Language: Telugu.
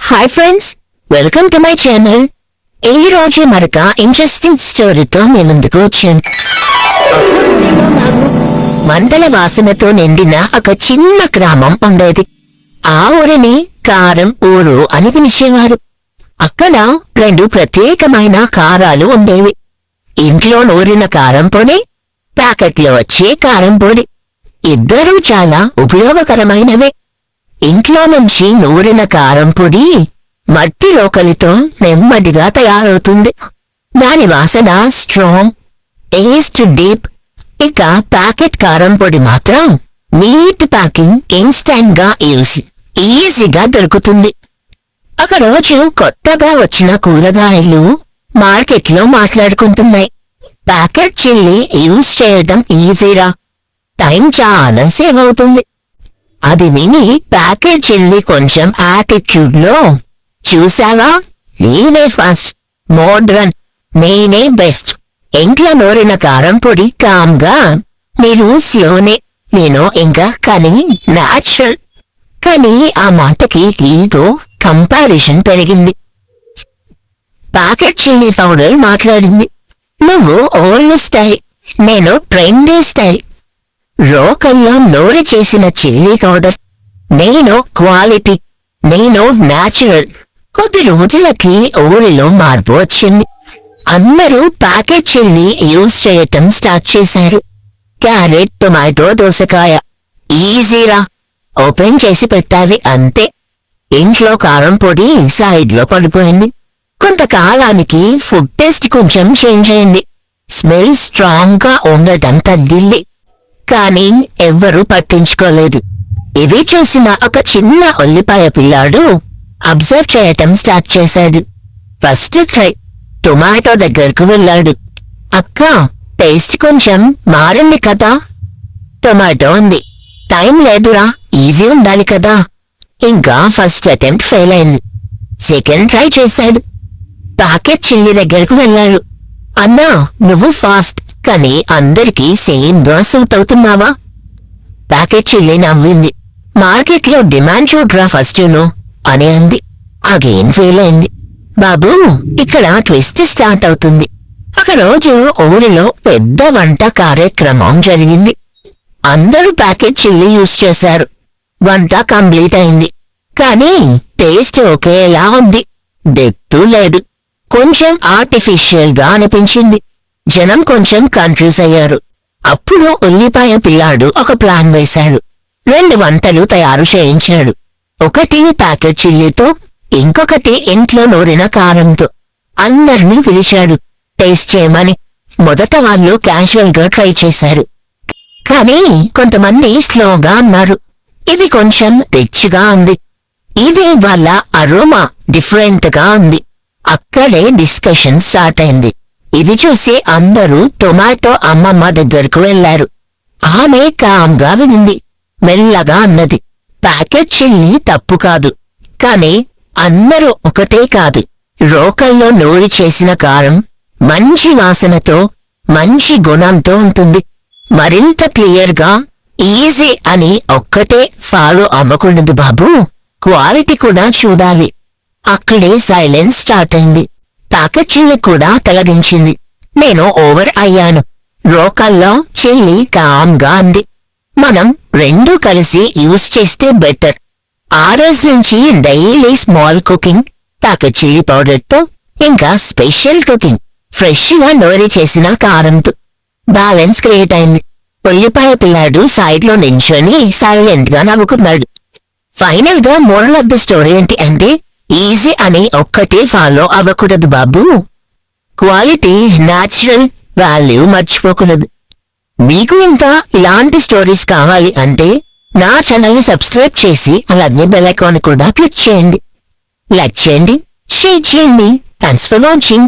Hi friends, welcome to my channel. ఈ రోజు మరొక ఇంట్రెస్టింగ్ స్టోరీతో మీ ముందుకు వచ్చాను. మంటల వాసనతో నిండిన ఒక చిన్న గ్రామం ఉండేది. ఆ ఊరిని కారం ఊరు అని పిలిచేవారు. అక్కడ రెండు ప్రత్యేకమైన కారాలు ఉండేవి. ఇంట్లో నూరిన కారం పొడి, ప్యాకెట్లో వచ్చే కారం పొడి. ఇద్దరూ చాలా ఉపయోగకరమైనవే. ఇంట్లో నుంచి నూరిన కారం పొడి మట్టి రోకలితో నెమ్మదిగా తయారవుతుంది. దాని వాసన స్ట్రాంగ్, టేస్ట్ డీప్. ఇక ప్యాకెట్ కారం పొడి మాత్రం నీట్ ప్యాకింగ్, ఇన్స్టెంట్ గా ఈజీగా దొరుకుతుంది. ఒక రోజు కొత్తగా వచ్చిన కూరగాయలు మార్కెట్లో మాట్లాడుకుంటున్నాయి. ప్యాకెట్ చిల్లీ యూజ్ చేయడం ఈజీరా, టైం చాలా సేవ్ అవుతుంది. అది విని ప్యాకెట్ చిల్లీ కొంచెం యాటిట్యూడ్ లో, చూసావా, నేనే ఫస్ట్, మోడ్రన్, నేనే బెస్ట్. ఇంట్లో నూరిన కారం పొడి కామ్గా, మీరు స్లోనే, నేను ఇంకా కానీ న్యాచురల్. కానీ ఆ మాటకి ఈగో, కంపారిజన్ పెరిగింది. ప్యాకెట్ చిల్లీ పౌడర్ మాట్లాడింది, నువ్వు ఓల్డ్ స్టైల్, నేను ట్రెండీ స్టైల్. రోకల్లో నూరి చేసిన చిల్లీ పౌడర్, నేను క్వాలిటీ, నేను న్యాచురల్. కొద్ది రోజులకి ఊరిలో మార్పు వచ్చింది. అందరూ ప్యాకెట్ చిల్లీ యూజ్ చేయటం స్టార్ట్ చేశారు. క్యారెట్, టొమాటో, దోసకాయ ఈజీరా, ఓపెన్ చేసి పెట్టాలి అంతే. ఇంట్లో కారం పొడి సైడ్ లో పడిపోయింది. కొంతకాలానికి ఫుడ్ టేస్ట్ కొంచెం చేంజ్ అయింది. స్మెల్ స్ట్రాంగ్ గా ఉండటం తగ్గింది. కానీ ఎవ్వరూ పట్టించుకోలేదు. ఇవి చూసిన ఒక చిన్న ఉల్లిపాయ పిల్లాడు అబ్జర్వ్ చేయటం స్టార్ట్ చేశాడు. ఫస్ట్ ట్రై, టొమాటో దగ్గరకు వెళ్ళాడు. అక్క, టేస్ట్ కొంచెం మారింది కదా. టొమాటో ఉంది, టైం లేదురా, ఈజీ ఉండాలి కదా. ఇంకా ఫస్ట్ అటెంప్ట్ ఫెయిల్ అయింది. సెకండ్ ట్రై చేశాడు. ప్యాకెట్ చిల్లీ దగ్గరకు వెళ్ళాడు. అన్నా, నువ్వు ఫాస్ట్, కానీ అందరికీ సేమ్ గా సూట్ అవుతున్నావా? ప్యాకెట్ చిల్లీ నవ్వింది. మార్కెట్లో డిమాండ్ చూడరా ఫస్ట్ అని అంది. అగైన్ ఫెయిల్ అయింది. బాబూ, ఇక్కడ ట్విస్ట్ స్టార్ట్ అవుతుంది. ఒక రోజు ఊరిలో పెద్ద వంట కార్యక్రమం జరిగింది. అందరూ ప్యాకెట్ చిల్లీ యూజ్ చేశారు. వంట కంప్లీట్ అయింది. కానీ టేస్ట్ ఒకేలా ఉంది, డెప్త్ లేదు. కొంచెం ఆర్టిఫిషియల్ గా అనిపించింది. జనం కొంచెం కన్ఫ్యూజ్ అయ్యారు. అప్పుడు ఉల్లిపాయ పిల్లాడు ఒక ప్లాన్ వేశాడు. 2 వంటలు తయారు చేయించాడు. ఒకటి ప్యాకెట్ చిల్లీతో, ఇంకొకటి ఇంట్లో నూరిన కారంతో. అందరినీ పిలిచాడు టేస్ట్ చేయమని. మొదట వాళ్ళు క్యాజువల్ గా ట్రై చేశారు. కానీ కొంతమంది స్లోగా అన్నారు, ఇది కొంచెం రిచ్ గా ఉంది, ఇది వాళ్ళ అరోమా డిఫరెంట్ గా ఉంది. అక్కడే డిస్కషన్ స్టార్ట్ అయింది. ఇది చూసి అందరూ టొమాటో అమ్మమ్మ దగ్గరకు వెళ్లారు. ఆమె కామ్గా వినింది. మెల్లగా అన్నది, ప్యాకెట్ చిల్లీ తప్పు కాదు, కానీ అందరూ ఒకటే కాదు. రోకల్లో నూరి చేసిన కారం మంచి వాసనతో, మంచి గుణంతో ఉంటుంది. మరింత క్లియర్ గా, ఈజీ అని ఒక్కటే ఫాలో అవ్వకూడదు బాబూ, క్వాలిటీ కూడా చూడాలి. అక్కడే సైలెన్స్ స్టార్ట్ అయింది. ప్యాకెట్ చిల్లీ కూడా తొలగించింది. నేను ఓవర్ అయ్యాను. రోకల్లో చిల్లీ కామ్గా అంది, మనం రెండూ కలిసి యూజ్ చేస్తే బెటర్. ఆ రోజు నుంచి daily small cooking packet chilli powder తో, ఇంకా స్పెషల్ కుకింగ్ ఫ్రెష్ గా నూరి చేసిన కారంతో. బ్యాలెన్స్ క్రియేట్ అయింది. ఉల్లిపాయ పిల్లాడు సైడ్ లో నించొని సైలెంట్ గా నవ్వుకున్నాడు. ఫైనల్ గా మోరల్ ఆఫ్ ద స్టోరీ ఏంటి అంటే, ఈజీ అని ఒక్కటే ఫాలో అవ్వకూడదు బాబూ, క్వాలిటీ, న్యాచురల్, వాల్యూ మర్చిపోకూడదు. మీకు ఇంకా ఇలాంటి స్టోరీస్ కావాలి అంటే నా ఛానల్ని సబ్స్క్రైబ్ చేసి అలాగే బెల్ ఐకాన్ కూడా క్లిక్ చేయండి. లైక్ చేయండి, షేర్ చేయండి. Thanks for watching.